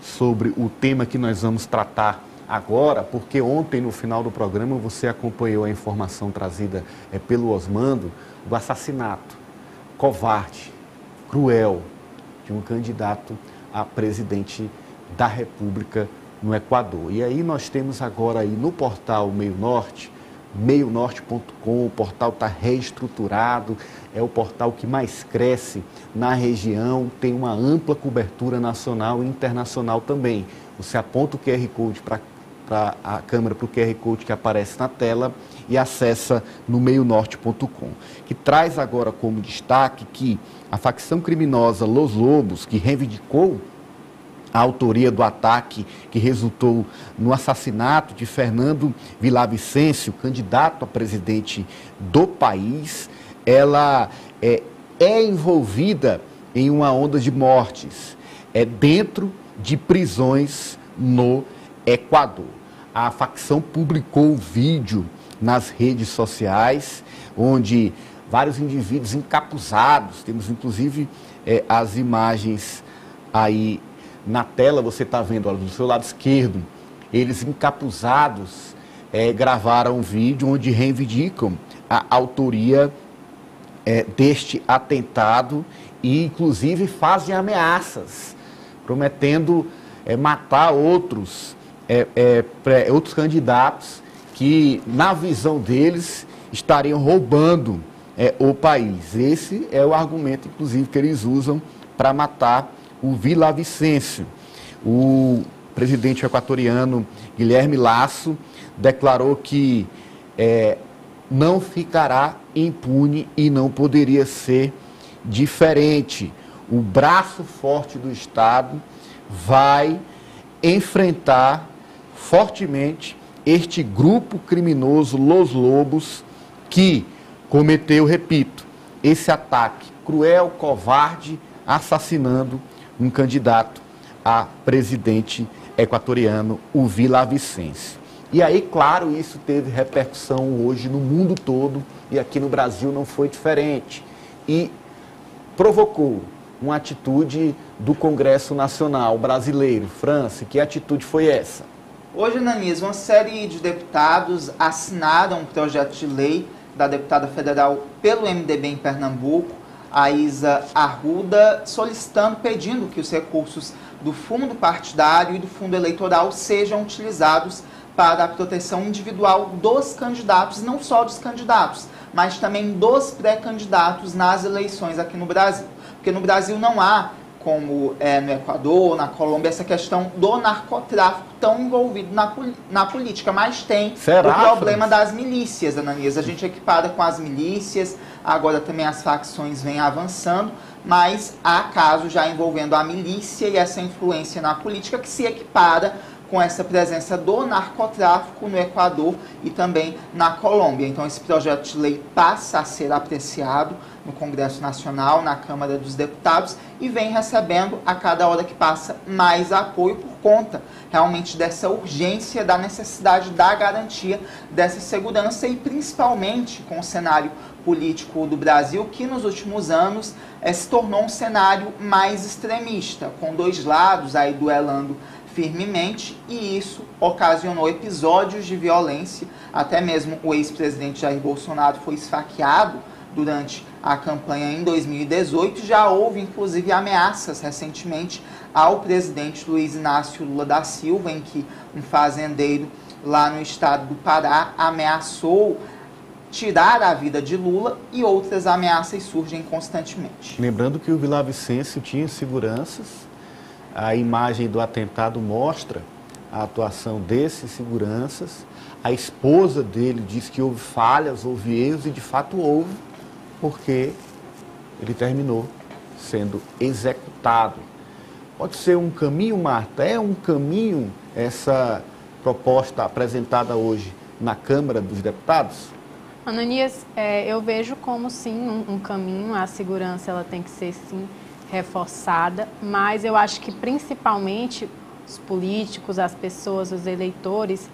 sobre o tema que nós vamos tratar agora, porque ontem, no final do programa, você acompanhou a informação trazida pelo Osmando do assassinato covarde, cruel, de um candidato a presidente da República no Equador. E aí nós temos agora aí no portal Meio Norte, meionorte.com, o portal está reestruturado, é o portal que mais cresce na região, tem uma ampla cobertura nacional e internacional também. Você aponta o QR Code para a câmera, para o QR Code que aparece na tela e acessa no meionorte.com, que traz agora como destaque que a facção criminosa Los Lobos, que reivindicou a autoria do ataque que resultou no assassinato de Fernando Villavicencio, candidato a presidente do país, ela é envolvida em uma onda de mortes dentro de prisões no Equador. A facção publicou um vídeo nas redes sociais, onde vários indivíduos encapuzados, temos inclusive as imagens aí na tela, você está vendo, olha, do seu lado esquerdo, eles encapuzados gravaram um vídeo onde reivindicam a autoria deste atentado e inclusive fazem ameaças, prometendo matar outros candidatos que, na visão deles, estariam roubando o país. Esse é o argumento, inclusive, que eles usam para matar o Villavicencio. O presidente equatoriano Guilherme Lasso declarou que não ficará impune e não poderia ser diferente. O braço forte do Estado vai enfrentar fortemente este grupo criminoso Los Lobos que cometeu, repito, esse ataque cruel, covarde, assassinando um candidato a presidente equatoriano, o Villavicencio. E aí, claro, isso teve repercussão hoje no mundo todo e aqui no Brasil não foi diferente. E provocou uma atitude do Congresso Nacional Brasileiro. França, que atitude foi essa? Hoje, Ananias, uma série de deputados assinaram um projeto de lei da deputada federal pelo MDB em Pernambuco, a Isa Arruda, pedindo que os recursos do fundo partidário e do fundo eleitoral sejam utilizados para a proteção individual dos candidatos, não só dos candidatos, mas também dos pré-candidatos nas eleições aqui no Brasil. Porque no Brasil não há, como no Equador, na Colômbia, essa questão do narcotráfico tão envolvido na política, mas tem o problema das milícias, Ananias. A gente equipara com as milícias, agora também as facções vêm avançando, mas há casos já envolvendo a milícia e essa influência na política que se equipara com essa presença do narcotráfico no Equador e também na Colômbia. Então, esse projeto de lei passa a ser apreciado no Congresso Nacional, na Câmara dos Deputados, e vem recebendo, a cada hora que passa, mais apoio por conta realmente dessa urgência, da necessidade da garantia dessa segurança e principalmente com o cenário político do Brasil, que nos últimos anos se tornou um cenário mais extremista, com dois lados aí duelando firmemente, e isso ocasionou episódios de violência. Até mesmo o ex-presidente Jair Bolsonaro foi esfaqueado durante a campanha em 2018. Já houve, inclusive, ameaças recentemente ao presidente Luiz Inácio Lula da Silva, em que um fazendeiro lá no estado do Pará ameaçou tirar a vida de Lula, e outras ameaças surgem constantemente. Lembrando que o Villavicencio tinha seguranças. A imagem do atentado mostra a atuação desses seguranças. A esposa dele diz que houve falhas, houve erros, e de fato houve, porque ele terminou sendo executado. Pode ser um caminho, Marta? É um caminho essa proposta apresentada hoje na Câmara dos Deputados? Ananias, eu vejo como sim um caminho. A segurança ela tem que ser sim reforçada, mas eu acho que principalmente os políticos, as pessoas, os eleitores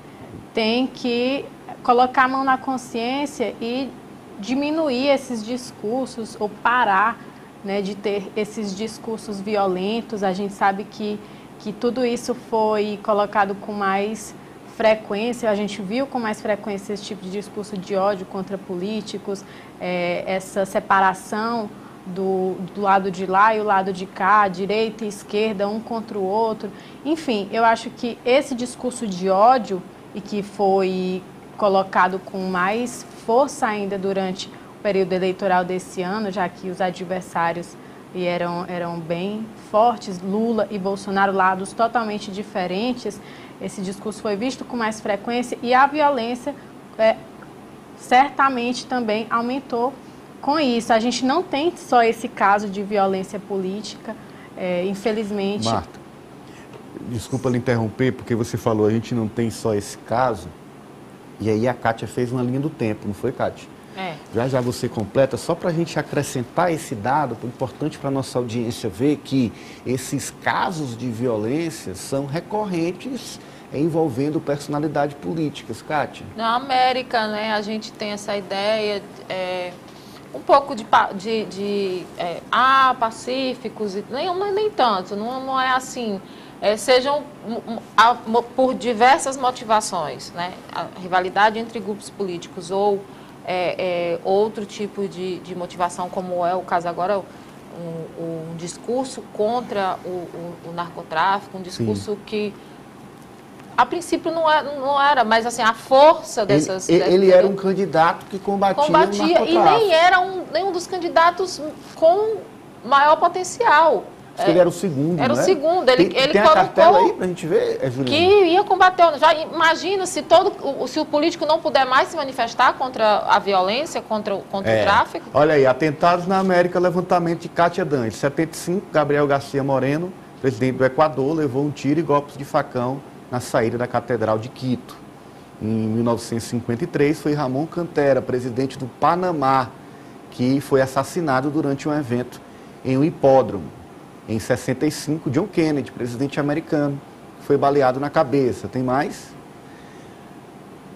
têm que colocar a mão na consciência e diminuir esses discursos ou parar, né, de ter esses discursos violentos. A gente sabe que que tudo isso foi colocado com mais frequência, a gente viu com mais frequência esse tipo de discurso de ódio contra políticos, essa separação do lado de lá e o lado de cá, direita e esquerda, um contra o outro. Enfim, eu acho que esse discurso de ódio, e que foi colocado com mais força ainda durante o período eleitoral desse ano, já que os adversários eram bem fortes, Lula e Bolsonaro, lados totalmente diferentes, esse discurso foi visto com mais frequência e a violência certamente também aumentou com isso. A gente não tem só esse caso de violência política, infelizmente. Marta, desculpa lhe interromper, porque você falou, a gente não tem só esse caso, e aí a Kátia fez uma linha do tempo, não foi, Kátia? Já você completa, só para a gente acrescentar esse dado, importante para a nossa audiência ver que esses casos de violência são recorrentes envolvendo personalidades políticas. Kátia? Na América, né, a gente tem essa ideia, um pouco pacíficos, nem tanto, não é assim. Sejam por diversas motivações, né? A rivalidade entre grupos políticos ou outro tipo de motivação, como é o caso agora, um discurso contra o narcotráfico, um discurso Sim. que a princípio não era, mas assim, a força dessas... Ele era um candidato que combatia o narcotráfico. E nem era nenhum dos candidatos com maior potencial. Ele era o segundo, Era né? o segundo. Ele tem a cartela aí pra gente ver, Juliana? Que ia combater. Já imagina se o político não puder mais se manifestar contra a violência, contra o tráfico. Olha aí, atentados na América, levantamento de Kátia Dantas. 75, Gabriel Garcia Moreno, presidente do Equador, levou um tiro e golpes de facão na saída da Catedral de Quito. Em 1953, foi Ramon Cantera, presidente do Panamá, que foi assassinado durante um evento em um hipódromo. Em 65, John Kennedy, presidente americano, foi baleado na cabeça. Tem mais?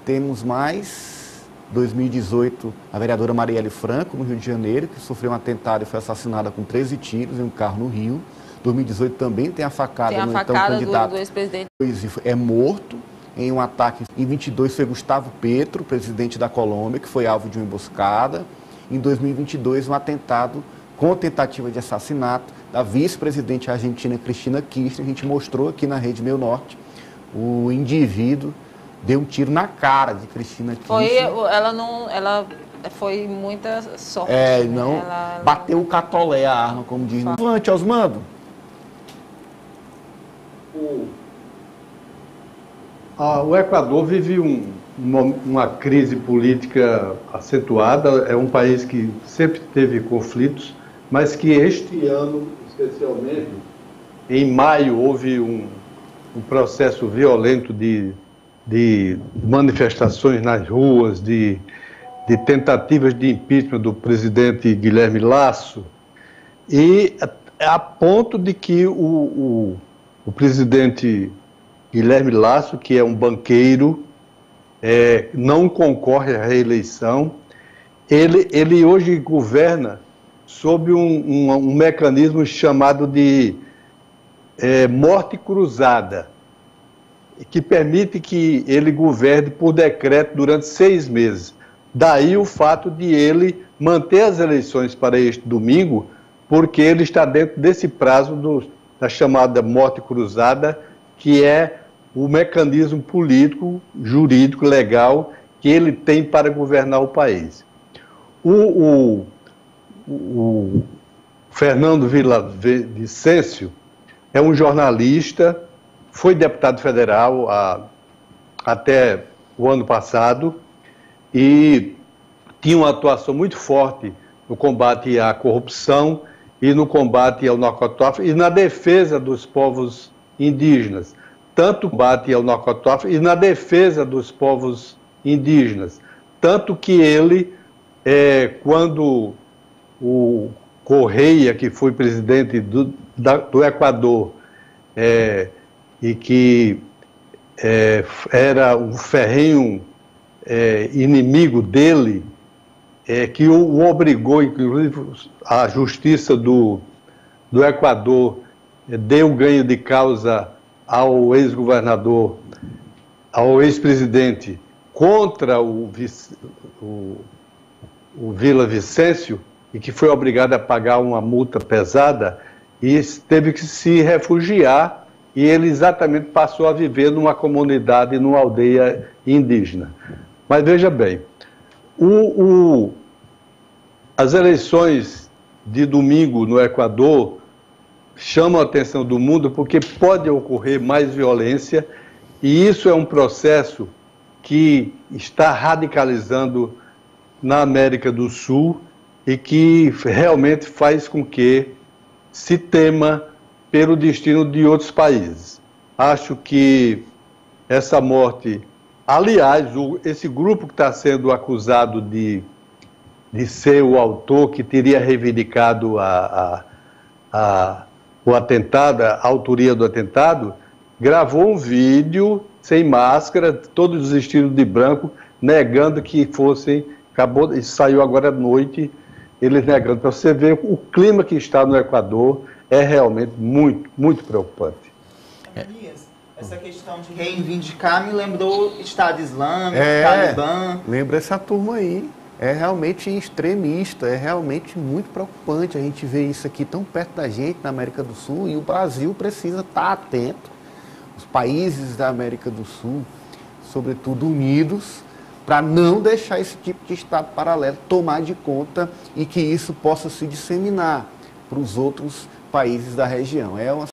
Temos mais. 2018, a vereadora Marielle Franco, no Rio de Janeiro, que sofreu um atentado e foi assassinada com 13 tiros em um carro no Rio. 2018 também tem a facada no então candidato. Do ex-presidente. É morto em um ataque. Em 22 foi Gustavo Petro, presidente da Colômbia, que foi alvo de uma emboscada. Em 2022, um atentado com tentativa de assassinato da vice-presidente argentina Cristina Kirchner. A gente mostrou aqui na Rede Meu Norte. O indivíduo deu um tiro na cara de Cristina Kirchner. Ela foi muita sorte. Bateu o catolé a arma, como diz. Levante, Osmando. O Equador vive uma crise política acentuada. É um país que sempre teve conflitos, mas que este ano, especialmente, em maio, houve um processo violento de manifestações nas ruas, de tentativas de impeachment do presidente Guilherme Lasso, e a ponto de que o presidente Guilherme Lasso, que é um banqueiro, não concorre à reeleição. Ele hoje governa sob um mecanismo chamado de morte cruzada, que permite que ele governe por decreto durante 6 meses. Daí o fato de ele manter as eleições para este domingo, porque ele está dentro desse prazo da chamada morte cruzada, que é o mecanismo político, jurídico, legal que ele tem para governar o país. O Fernando Villavicencio é um jornalista, foi deputado federal até o ano passado e tinha uma atuação muito forte no combate à corrupção e no combate ao narcotráfico e na defesa dos povos indígenas. Tanto combate ao narcotráfico e na defesa dos povos indígenas. Tanto que ele, quando o Correia, que foi presidente do Equador, e que era um ferrenho inimigo dele, que o obrigou, inclusive a justiça do Equador deu ganho de causa ao ex-governador, ao ex-presidente, contra o Vila Vicêncio, e que foi obrigado a pagar uma multa pesada, e teve que se refugiar, e ele exatamente passou a viver numa comunidade, numa aldeia indígena. Mas veja bem, as eleições de domingo no Equador chamam a atenção do mundo porque pode ocorrer mais violência, e isso é um processo que está radicalizando na América do Sul e que realmente faz com que se tema pelo destino de outros países. Acho que essa morte, aliás, esse grupo que está sendo acusado de ser o autor que teria reivindicado o atentado, a autoria do atentado, gravou um vídeo sem máscara, todos vestidos de branco, negando que fossem, saiu agora à noite, eles negando. Para você ver, o clima que está no Equador é realmente muito, muito preocupante. Elias, essa questão de reivindicar me lembrou Estado Islâmico, Talibã. Lembra essa turma aí. É realmente extremista, é realmente muito preocupante a gente ver isso aqui tão perto da gente na América do Sul, e o Brasil precisa estar atento, os países da América do Sul, sobretudo unidos, para não deixar esse tipo de Estado paralelo tomar de conta e que isso possa se disseminar para os outros países da região. É uma